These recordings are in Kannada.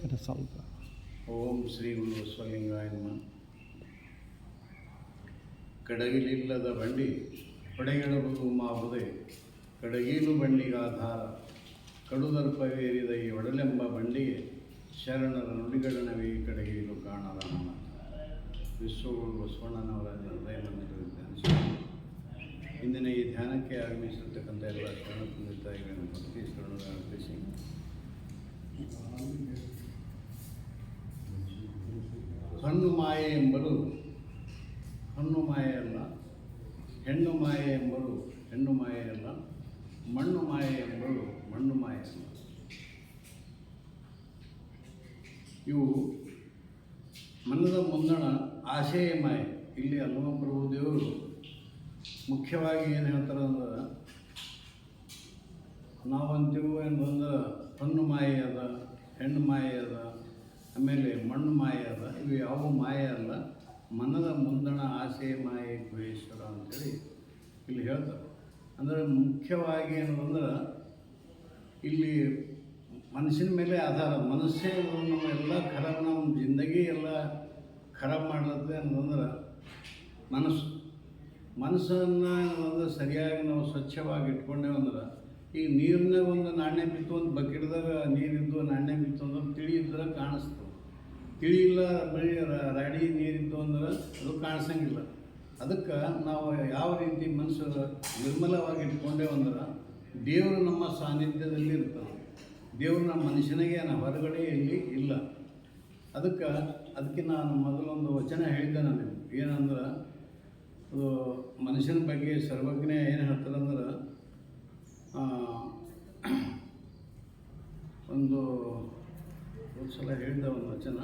ಕಡೆ ಸ್ವಲ್ಪ. ಓಂ ಶ್ರೀ ಗುರು ಬಸವಲಿಂಗಾಯ ನಮಃ. ಕಡಗಿಲಿಲ್ಲದ ಬಂಡಿ ಪಡೆಗೆಡಬಹುದು ಮಾವುದೇ, ಕಡಗೀಲು ಬಂಡಿಗಾಧಾರ ಕಡುದರ್ಪವೇರಿದ ಈ ಒಡಲೆಂಬ ಬಂಡಿಗೆ ಶರಣರ ನುಡಿಗಡನವೇ ಕಡಗೀಲು ಕಾಣರಾಮ. ವಿಶ್ವಗುರು ಬಸವಣ್ಣನವರ ಹೃದಯ ಮಂದಿರದಲ್ಲಿ ಧ್ಯಾನಿಸಿ ಇಂದಿನ ಈ ಧ್ಯಾನಕ್ಕೆ ಆಗಮಿಸಿರ್ತಕ್ಕಂಥ ಎಲ್ಲ ಶರಣ ತಂದೆ ತಾಯಿಗಳನ್ನು ಭಕ್ತಿ ಶರಣರ ಅರ್ಪಿಸಿ, ಹಣ್ಣು ಮಾಯೆ ಎಂಬರು ಹಣ್ಣು ಮಾಯೆಯಲ್ಲ, ಹೆಣ್ಣು ಮಾಯೆ ಎಂಬರು ಹೆಣ್ಣು ಮಾಯೆಯಲ್ಲ, ಮಣ್ಣು ಮಾಯೆ ಎಂಬರು ಮಣ್ಣು ಮಾಯೆಯಲ್ಲ. ಇವು ಮನದ ಮುಂದಣ ಆಶಯ ಮಾಯೆ. ಇಲ್ಲಿ ಹನುಮಪ್ರಭು ದೇವರು ಮುಖ್ಯವಾಗಿ ಏನು ಹೇಳ್ತಾರೆ ಅಂದ್ರೆ, ನಾವಂತೀವಿ ಏನಂದ್ರೆ ಹಣ್ಣು ಮಾಯೆ ಅದ, ಹೆಣ್ಣು ಮಾಯೆ ಅದ, ಆಮೇಲೆ ಮಣ್ಣು ಮಾಯೆ ಅದ. ಇವು ಯಾವ ಮಾಯೆ ಅಲ್ಲ, ಮನದ ಮುಂದಣ ಆಸೆ ಮಾಯೆ ಗುಹೇಶ್ವರ ಅಂಥೇಳಿ ಇಲ್ಲಿ ಹೇಳ್ತಾರೆ. ಅಂದರೆ ಮುಖ್ಯವಾಗಿ ಏನಂದ್ರೆ ಇಲ್ಲಿ ಮನಸ್ಸಿನ ಮೇಲೆ ಆಧಾರ. ಮನಸ್ಸೇ ನಮ್ಮ ಎಲ್ಲ ಖರಾಬ್, ನಮ್ಮ ಜಿಂದಗಿ ಎಲ್ಲ ಖರಾಬ್ ಮಾಡ್ಲತ್ತೆ ಅಂತಂದ್ರೆ ಮನಸ್ಸನ್ನು ಅಂದ್ರೆ ಸರಿಯಾಗಿ ನಾವು ಸ್ವಚ್ಛವಾಗಿ ಇಟ್ಕೊಂಡೇವೆ ಅಂದ್ರೆ, ಈಗ ನೀರಿನಾಗ ಒಂದು ನಾಣ್ಯ ಬಿತ್ತು, ಒಂದು ಬಕೆಟ್ದಾಗ ನೀರಿದ್ದು ನಾಣ್ಯ ಬಿತ್ತು ಅಂದ್ರೆ ತಿಳಿ ಇದ್ರೆ ಕಾಣಿಸ್ತದೆ. ತಿಳಿ ಇಲ್ಲ ಬರೀ ರಾಡಿ ನೀರಿದ್ದು ಅಂದ್ರೆ ಅದು ಕಾಣಿಸಂಗಿಲ್ಲ. ಅದಕ್ಕೆ ನಾವು ಯಾವ ರೀತಿ ಮನಸ್ಸು ನಿರ್ಮಲವಾಗಿ ಇಟ್ಕೊಂಡೇವೆ ಅಂದ್ರೆ ದೇವರು ನಮ್ಮ ಸಾನ್ನಿಧ್ಯದಲ್ಲಿ ಇರ್ತಾನೆ. ದೇವರು ನಮ್ಮ ಮನುಷ್ಯನಿಗೆ ಹೊರಗಡೆ ಇಲ್ಲಿ ಇಲ್ಲ. ಅದಕ್ಕೆ ನಾನು ಮೊದಲೊಂದು ವಚನ ಹೇಳಿದ್ದೆ ನಾನು, ಏನಂದ್ರೆ ಅದು ಮನುಷ್ಯನ ಬಗ್ಗೆ ಸರ್ವಜ್ಞ ಏನು ಹೇಳ್ತಾರೆ ಅಂದ್ರೆ, ಒಂದು ಸಲ ಹೇಳಿದ ಒಂದು ವಚನ,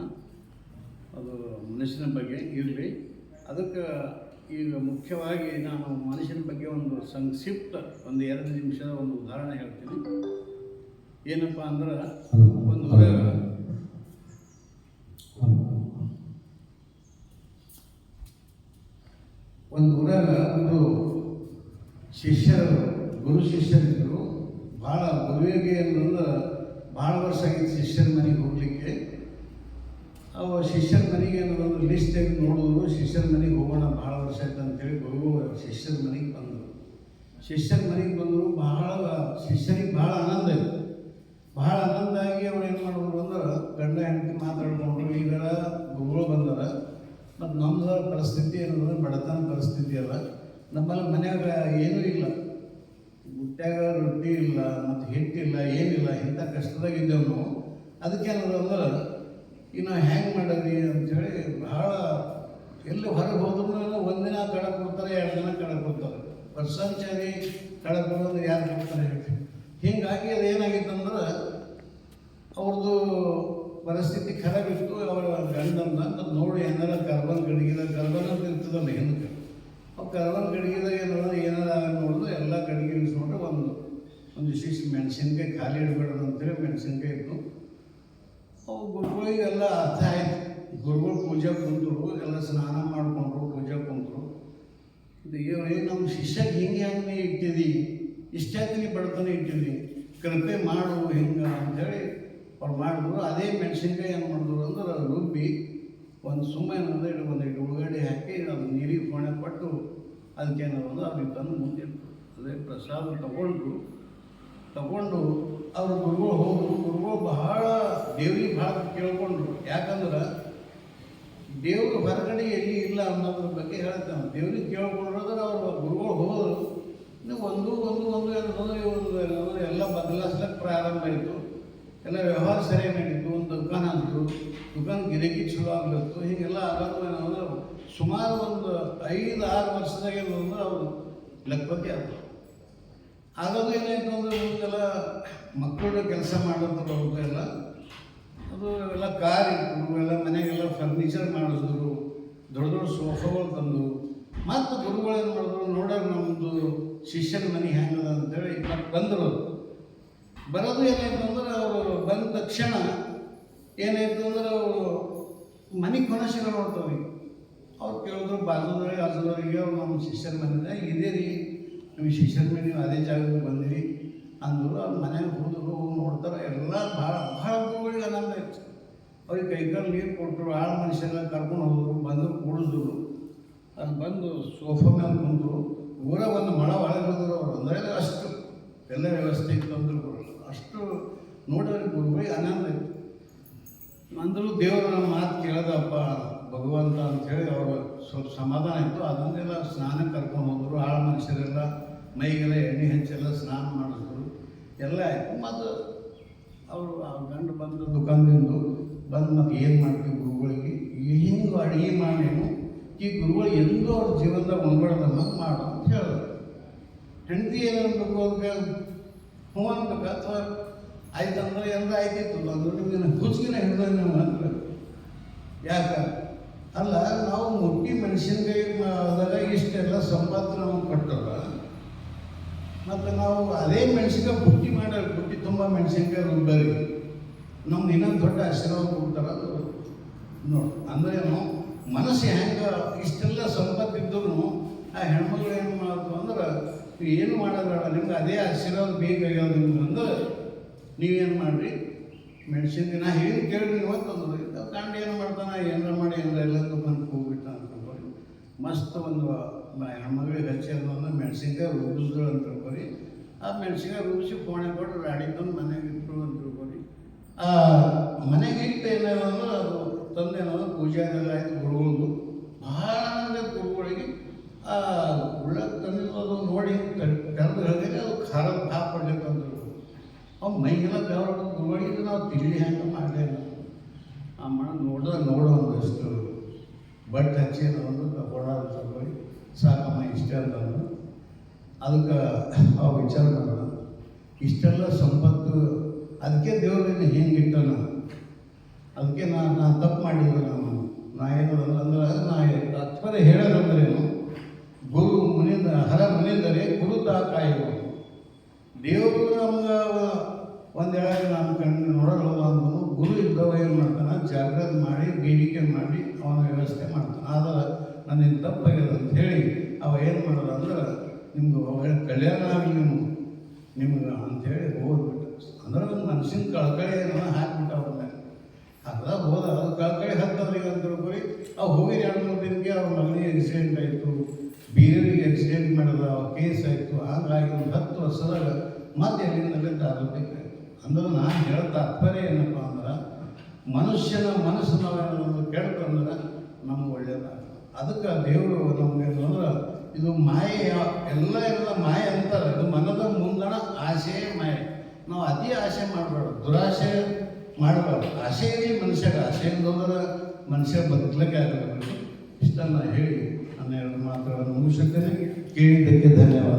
ಅದು ಮನುಷ್ಯನ ಬಗ್ಗೆ ಇರಲಿ. ಅದಕ್ಕೆ ಈಗ ಮುಖ್ಯವಾಗಿ ನಾನು ಮನುಷ್ಯನ ಬಗ್ಗೆ ಒಂದು ಸಂಕ್ಷಿಪ್ತ ಒಂದು 2 ನಿಮಿಷದ ಒಂದು ಉದಾಹರಣೆ ಹೇಳ್ತೀನಿ. ಏನಪ್ಪ ಅಂದ್ರೆ, ಒಂದು ಊರಾಗ ಒಂದು ಗುರು ಶಿಷ್ಯರಿದ್ದರು. ಭಾಳ ಗುರುವಿಗೆ ಏನಂದ್ರೆ ಭಾಳ ವರ್ಷ ಆಗಿತ್ತು ಶಿಷ್ಯರ ಮನೆಗೆ ಹೋಗಲಿಕ್ಕೆ. ಅವು ಶಿಷ್ಯರ ಮನೆಗೆ ಏನಂದ್ರೆ ಲಿಸ್ಟ್ ತೆಗೆದು ನೋಡಿದ್ರು, ಶಿಷ್ಯರ ಮನೆಗೆ ಹೋಗೋಣ ಭಾಳ ವರ್ಷ ಆಯ್ತು ಅಂತೇಳಿ ಗುರು ಶಿಷ್ಯರ ಮನೆಗೆ ಬಂದರು. ಶಿಷ್ಯರಿಗೆ ಭಾಳ ಆನಂದ ಇತ್ತು. ಭಾಳ ಆನಂದ ಆಗಿ ಅವ್ರು ಏನು ಮಾಡಿದ್ರು ಅಂದ್ರೆ, ಗಂಡ ಹೆಂಡತಿ ಮಾತಾಡ್ಕೊಂಡ್ರು. ಈಗ ಗುರುಗಳು ಬಂದಾರ, ಮತ್ತು ನಮ್ಮದು ಪರಿಸ್ಥಿತಿ ಏನಂದ್ರೆ ಬಡತನ ಪರಿಸ್ಥಿತಿ ಅಲ್ಲ. ನಮ್ಮಲ್ಲಿ ಮನ್ಯಾಗ ಏನೂ ಇಲ್ಲ, ಗುಟ್ಟ್ಯಾಗ ರೊಟ್ಟಿ ಇಲ್ಲ, ಮತ್ತು ಹಿಟ್ಟಿಲ್ಲ, ಏನಿಲ್ಲ. ಇಂಥ ಕಷ್ಟದಾಗಿದ್ದೇವೆ ನಾವು. ಅದಕ್ಕೆ ಏನಂದ್ರೆ ಅಂದ್ರೆ, ಈಗ ನಾವು ಹ್ಯಾಂಗೆ ಮಾಡೋದು ಅಂಥೇಳಿ ಭಾಳ ಎಲ್ಲಿ ಹೊರಗೆ ಹೋದ್ರೂ ಒಂದಿನ ಕಡೆ ಕೊಡ್ತಾರೆ, 2 ದಿನ ಕಡೆ ಕೊಡ್ತಾರೆ. ವರ್ಷಾಂಚಾರಿ ಕಡೆ ಕೊಡೋದು ಯಾರು ಕೊಡ್ತಾರೆ ಹೇಳ್ತೀವಿ. ಹೀಗಾಗಿ ಅದು ಏನಾಗಿತ್ತಂದ್ರೆ, ಅವ್ರದ್ದು ಪರಿಸ್ಥಿತಿ ಖರಾಬಿತ್ತು. ಅವರ ಗಂಡನ್ನ ಮತ್ತು ನೋಡಿ ಏನಾರ ಕರ್ಬನ್ ಅಂತ ಇರ್ತದಲ್ಲ ಹೆಣ್ಣು, ಅವು ಕರ್ಬನ್ ಗಡಿಗೆದಾಗ ಏನಾರ ನೋಡಿದ್ರು ಎಲ್ಲ ಗಡಿಗೆ ಇಳಿಸ್ಕೊಂಡು ಒಂದು ಶಿಶು ಮೆಣಸಿನ್ಕಾಯಿ ಖಾಲಿ ಇಡಬೇಡ್ದು ಅಂತೇಳಿ ಮೆಣಸಿನ್ಕಾಯಿ ಇತ್ತು. ಅವು ಗುರುಗಳಿಗೆಲ್ಲ ಅರ್ಥ ಆಯಿತು. ಗುರುಗಳು ಪೂಜೆ ಕುಂತರು, ಎಲ್ಲ ಸ್ನಾನ ಮಾಡಿಕೊಂಡ್ರು, ಪೂಜೆ ಕುಂತರು. ಇದು ನಮ್ಮ ಶಿಷ್ಯಗೆ ಹೆಂಗೆ ಇಟ್ಟಿದಿ, ಇಷ್ಟಾಗ್ತೀನಿ ಬಡತನ ಇಟ್ಟಿದಿ, ಕೃಪೆ ಮಾಡು ಹಿಂಗೆ ಅಂಥೇಳಿ ಅವ್ರು ಮಾಡಿದ್ರು. ಅದೇ ಮೆಣಸಿನ್ಕಾಯಿ ಏನು ಮಾಡಿದ್ರು ಅಂದ್ರೆ ರುಬ್ಬಿ ಒಂದು ಸುಮ್ಮನೆ ಒಂದು ಉಳ್ಳಾಗಡ್ಡಿ ಹಾಕಿ ಅದು ನೀರಿಗೆ ಫೋಣೆ ಕೊಟ್ಟು ಅದಕ್ಕೇನದು ಅವ್ರಿಗೆ ತಂದು ಮುಂದಿಟ್ಟು ಅದೇ ಪ್ರಸಾದ ತಗೊಂಡು ಅವರು ಗುರುಗಳು ಹೋದರು. ಗುರುಗಳು ಬಹಳ ದೇವ್ರಿಗೆ ಭಾಳ ಕೇಳ್ಕೊಂಡ್ರು. ಯಾಕಂದ್ರೆ ದೇವರು ಹೊರಗಡೆ ಎಲ್ಲಿ ಇಲ್ಲ ಅನ್ನೋದ್ರ ಬಗ್ಗೆ ಹೇಳ್ತಾನೆ. ದೇವ್ರಿಗೆ ಕೇಳ್ಕೊಂಡ್ರೆ ಅವರು ಗುರುಗಳು ಹೋದರು. ಒಂದು ಎಲ್ಲ ಬದಲಾಯಿಸ್ಲಿಕ್ಕೆ ಪ್ರಾರಂಭ ಆಯಿತು. ಎಲ್ಲ ವ್ಯವಹಾರ ಸರಿಯಾಗಿ ನಡೀತು. ಒಂದು ದುಕಾನ್ ಅಂತು, ದುಕಾನ್ ಗಿರಾಕಿ ಚಲೋ ಆಗ್ಲತ್ತು. ಹೀಗೆಲ್ಲ ಆಗೋದು ಏನಂದ್ರೆ ಸುಮಾರು ಒಂದು 5-6 ವರ್ಷದಾಗ ಏನಂದ್ರೆ ಅವರು ಲೆಕ್ಕಪತಿ ಆದರು. ಆಗೋದು ಏನಾಯಿತು ಅಂದರೆ, ಮುಂದೆಲ್ಲ ಮಕ್ಕಳು ಕೆಲಸ ಮಾಡೋದು ಎಲ್ಲ ಅದು ಎಲ್ಲ ಕಾರ್ ಇಟ್ಟು ಎಲ್ಲ ಮನೆಗೆಲ್ಲ ಫರ್ನಿಚರ್ ಮಾಡಿದ್ರು, ದೊಡ್ಡ ಸೋಫಾಗಳು ತಂದು. ಮತ್ತು ಗುರುಗಳು ಏನು ಮಾಡಿದ್ರು, ನೋಡೋರು ನಮ್ಮದು ಶಿಷ್ಯನ ಮನೆ ಹೆಂಗದ ಅಂತೇಳಿ ಮತ್ತೆ ಬಂದರು. ಬರೋದು ಏನಾಯಿತು ಅಂದ್ರೆ, ಅವರು ಬಂದ ತಕ್ಷಣ ಏನಾಯಿತು ಅಂದ್ರೆ, ಅವರು ಮನೆಗೆ ಕೊನಸಿಗಳು ನೋಡ್ತವೆ. ಅವ್ರು ಕೇಳಿದ್ರು ಬಾಜುದವರಿಗೆ ಅವ್ರು ನಮ್ಮ ಶಿಷ್ಯರ ಮನೆಯಿಂದ ಇದೇ ರೀ, ನಿಮ್ಮ ಶಿಷ್ಯರ ಮನೆ ನೀವು ಅದೇ ಜಾಗಕ್ಕೆ ಬಂದಿರಿ ಅಂದರು. ಅವ್ರ ಮನೆಗೆ ಹೋದ್ರು, ನೋಡ್ತಾರೆ ಎಲ್ಲ ಭಾಳ ಗುರುಗಳಿಗೆ ಆನಂದ ಇತ್ತು. ಅವ್ರಿಗೆ ಕೈಕಾಲು ನೀರು ಕೊಟ್ಟರು, ಆಳು ಮನುಷ್ಯರೆಲ್ಲ ಕರ್ಕೊಂಡು ಹೋದರು, ಬಂದು ಕೂಡಿದ್ರು. ಅದು ಬಂದು ಸೋಫಾ ಮೇಲೆ ಕುಂತರು. ಊರ ಒಂದು ಮಳ ಒಳಗೆ ಹೋದ್ರು ಅವರು. ಅಂದರೆ ಅಷ್ಟು ಎಲ್ಲ ವ್ಯವಸ್ಥೆ ಇತ್ತು ಅಂದರು. ಅಷ್ಟು ನೋಡೋರಿಗೆ ಗುರುಗಳಿಗೆ ಆನಂದ ಇತ್ತು. ಅಂದರೂ ದೇವರು ನಮ್ಮ ಮಾತು ಕೇಳೋದಪ್ಪ ಭಗವಂತ ಅಂಥೇಳಿ ಅವರು ಸ್ವಲ್ಪ ಸಮಾಧಾನ ಇತ್ತು. ಅದನ್ನೆಲ್ಲ ಸ್ನಾನ ಕರ್ಕೊಂಡು ಹೋದರು. ಆಳು ಮನುಷ್ಯರೆಲ್ಲ ಮೈಗೆಲ್ಲ ಎಣ್ಣೆ ಹಚ್ಚೆಲ್ಲ ಸ್ನಾನ ಮಾಡಿಸಿದ್ರು. ಎಲ್ಲ ಆಯಿತು. ಮತ್ತು ಅವರು ಆ ಗಂಡು ಬಂದು ದುಕಾನ್ದಿಂದ ಬಂದು ಮತ್ತು ಏನು ಮಾಡ್ತೀವಿ ಗುರುಗಳಿಗೆ ಹಿಂಗೆ ಅಡುಗೆ ಮಾಡೇನು ಈ ಗುರುಗಳು ಎಂದೂ ಅವ್ರ ಜೀವನದಾಗ ಉಣ್ಬಾರ್ದಮ್ಮ ಮಾಡು ಅಂತ ಹೇಳಿದ್ರು. ಹೆಂಡತಿ ಏನನ್ಬೇಕು ಅದಕ್ಕೆ ಹ್ಞೂ ಅನ್ಬೇಕು ಅಥವಾ ಆಯ್ತಂದ್ರೆ ಎಲ್ಲ ಆಯ್ತಿತ್ತು ಅಂದ್ರೆ ನಿಮ್ಗೆ ಹುಚ್ಚಿನ ಹಿಡಿದ ನಾವು ಅಂದ್ರೆ ಯಾಕೆ ಅಲ್ಲ ನಾವು ಮುಟ್ಟಿ ಮೆಣಸಿನ್ಕಾಯಿ ಆದಾಗ ಇಷ್ಟೆಲ್ಲ ಸಂಪಾದನೆ ನಮಗೆ ಕೊಟ್ಟಲ್ಲ. ಮತ್ತು ನಾವು ಅದೇ ಮೆಣಸಿನ್ಕಾಯಿ ಬುಟ್ಟಿ ಮಾಡ್ಯಾರ, ಬುಟ್ಟಿ ತುಂಬ ಮೆಣಸಿನ್ಕಾಯಿ ರುಬ್ಬರಿ ನಮ್ಗೆ ಇನ್ನೊಂದು ದೊಡ್ಡ ಆಶೀರ್ವಾದ ಕೊಡ್ತಾರ. ಅದು ನೋಡಿ ಅಂದರೆ ನಾವು ಮನಸ್ಸು ಹೆಂಗೆ ಇಷ್ಟೆಲ್ಲ ಸಂಪತ್ತಿದ್ರೂ ಆ ಹೆಣ್ಮಕ್ಳು ಏನು ಮಾಡೋದು ಅಂದ್ರೆ ಏನು ಮಾಡೋದು ನಿಮ್ಗೆ ಅದೇ ಆಶೀರ್ವಾದ ಬೇಕಾಗ್ಯಾವ ನಿಮ್ಗೆ ಅಂದ್ರೆ ನೀವೇನು ಮಾಡಿರಿ ಮೆಣಸಿನ್ಕಾಯಿ ನಾ ಏನು ಕೇಳಿ ನೀವು ತಂದ್ರೆ ಕಂಡು ಏನು ಮಾಡ್ತಾನೆ ಏನಾರ ಮಾಡಿ ಏನಾರ ಎಲ್ಲ ಮನೆಗೆ ಹೋಗ್ಬಿಟ್ಟ ಅಂದ್ಕೊಳ್ರಿ. ಮಸ್ತ್ ಒಂದು ಹೆಣ್ಮಗಳಿಗೆ ಹಚ್ಚಿರೋದನ್ನ ಮೆಣಸಿನ್ಕಾಯಿ ರುಬ್ಬಿಸಿದ್ರು ಅಂತ ತಿಳ್ಕೊರಿ. ಆ ಮೆಣಸಿನ್ಕಾಯಿ ರುಬ್ಬಿಸಿ ಫೋಣೆ ಕೊಟ್ಟು ರಾಡಿ ತಂದು ಮನೆಗೆ ಇಟ್ಟರು ಅಂತ ತಿಳ್ಕೊರಿ. ಆ ಮನೆಗೆ ಇಟ್ಟು ಏನೇನೋ ಅದು ತಂದೇನೋ ಪೂಜೆ ಅದೆಲ್ಲ ಆಯಿತು. ಗುರುಗಳು ಭಾಳ ಅಂದರೆ ಗುರುಗಳಿಗೆ ಆ ಉಳ್ಳಕ್ಕೆ ತಂದಿದ್ದು ಅದು ನೋಡಿ ಕರೆದು ಹೇಳಿದ್ರೆ ಅದು ಖಾರದ ಭಾಳ ಕೊಡ್ಲಿಕ್ಕಂದ್ರು. ಅವ್ನು ಮೈಗೆಲ್ಲ ಬೆವರು ಗುರುಗಳಿಗೆ ನಾವು ತಿಳಿ ಹೆಂಗೆ ಮಾಡಲೇ ಆ ಮಣ್ಣು ನೋಡೋ ಒಂದಷ್ಟು ಬಟ್ ಹಚ್ಚಿ ಒಂದು ಕೊಡೋದು ತಗೊಳ್ಳಿ ಸಾಕಮ್ಮ ಇಷ್ಟ ಅಂತಂದು ಅದಕ್ಕೆ ಅವ ವಿಚಾರ ಮಾಡೋಣ. ಇಷ್ಟೆಲ್ಲ ಸಂಪತ್ತು ಅದಕ್ಕೆ ದೇವರಲ್ಲಿ ಹಿಂಗೆ ಇಟ್ಟನ. ಅದಕ್ಕೆ ನಾನು ತಪ್ಪು ಮಾಡಿದ್ರು. ನಾ ಏನು ಅಂದ್ರೆ ನಾ ತಾತ್ಪರ್ಯ ಹೇಳೋದಂದ್ರೇನು ಗುರು ಮುನಿಂದ ಹರ ಮುನಿಂದರೆ ಗುರು ಕಾಯುವ ದೇವರು ನಮ್ಗೆ ಒಂದು ಹೇಳಾಗ ನಮ್ಮ ಕಣ್ಣು ನೋಡೋಲ್ಲ ಅಂದನು. ಗುರು ಇದ್ದವ ಏನು ಮಾಡ್ತಾನೆ ಜಾಗ್ರತೆ ಮಾಡಿ ಬೇಡಿಕೆ ಮಾಡಿ ಅವನ ವ್ಯವಸ್ಥೆ ಮಾಡ್ತಾನೆ. ಆದ್ರೆ ನನ್ನಿಂದ ತಪ್ಪಾಗ್ಯದ ಅಂತ ಹೇಳಿ ಅವ ಏನು ಮಾಡೋದು ಅಂದ್ರೆ ನಿಮ್ಗೆ ಕಲ್ಯಾಣ ಆಗಲಿ ನಿಮ್ಗೆ ಅಂಥೇಳಿ ಹೋಗ್ಬಿಟ್ಟು ಅಂದ್ರೆ ಒಂದು ಮನುಷ್ಯನ ಕಳ್ಕಳಿ ಏನೋ ಹಾಕ್ಬಿಟ್ಟ ಅವ್ರ ಮೇಲೆ ಅದ ಹೋದ ಅದು ಕಳ್ಕಳಿ ಹತ್ತದ್ರಿಗೆ ಅಂತ ತಿಳ್ಕೊರಿ. ಅವು ಹೋಗಿ 2-3 ದಿನಕ್ಕೆ ಅವ್ರ ಮಗನಿಗೆ ಆಕ್ಸಿಡೆಂಟ್ ಆಯಿತು, ಬೇರೆಯವರಿಗೆ ಆಕ್ಸಿಡೆಂಟ್ ಮಾಡಿದ ಕೇಸ್ ಆಯಿತು. ಹಾಗಾಗಿ ಒಂದು 10 ವರ್ಷದಾಗ ಮತ್ತೆ ಎಲ್ಲಿಂದ ಆರೋಗ್ಯಕ್ಕೆ ಅಂದ್ರೆ ನಾನು ಹೇಳೋ ತಾತ್ಪರ್ಯ ಏನಪ್ಪ ಅಂದ್ರೆ ಮನುಷ್ಯನ ಮನಸ್ಸು ನಾವೇನೋ ಕೇಳ್ತಂದ್ರೆ ನಮ್ಗೆ ಒಳ್ಳೇದಾಗ್ತದೆ. ಅದಕ್ಕೆ ದೇವರು ನಮ್ಗೆ ಅಂದ್ರೆ ಇದು ಮಾಯೆ ಎಲ್ಲ ಮಾಯೆ ಅಂತಾರೆ. ಇದು ಮನದ ಮುಂದಣ ಆಸೆಯೇ ಮಾಯೆ. ನಾವು ಅತಿ ಆಸೆ ಮಾಡಬಾರ್ದು, ದುರಾಸೆ ಮಾಡಬಾರ್ದು. ಆಸೆ ಇರಲಿ ಮನುಷ್ಯಗೆ, ಆಸೆ ಇಲ್ಲದ್ರೆ ಮನುಷ್ಯ ಬದುಕಲಿಕ್ಕೆ ಆಗಬೇಕು. ಇಷ್ಟನ್ನು ಹೇಳಿ ನನ್ನ 2 ಮಾತುಗಳನ್ನು ಮುಗಿಸುತ್ತೇನೆ. ಕೇಳಿದ್ದಕ್ಕೆ ಧನ್ಯವಾದ.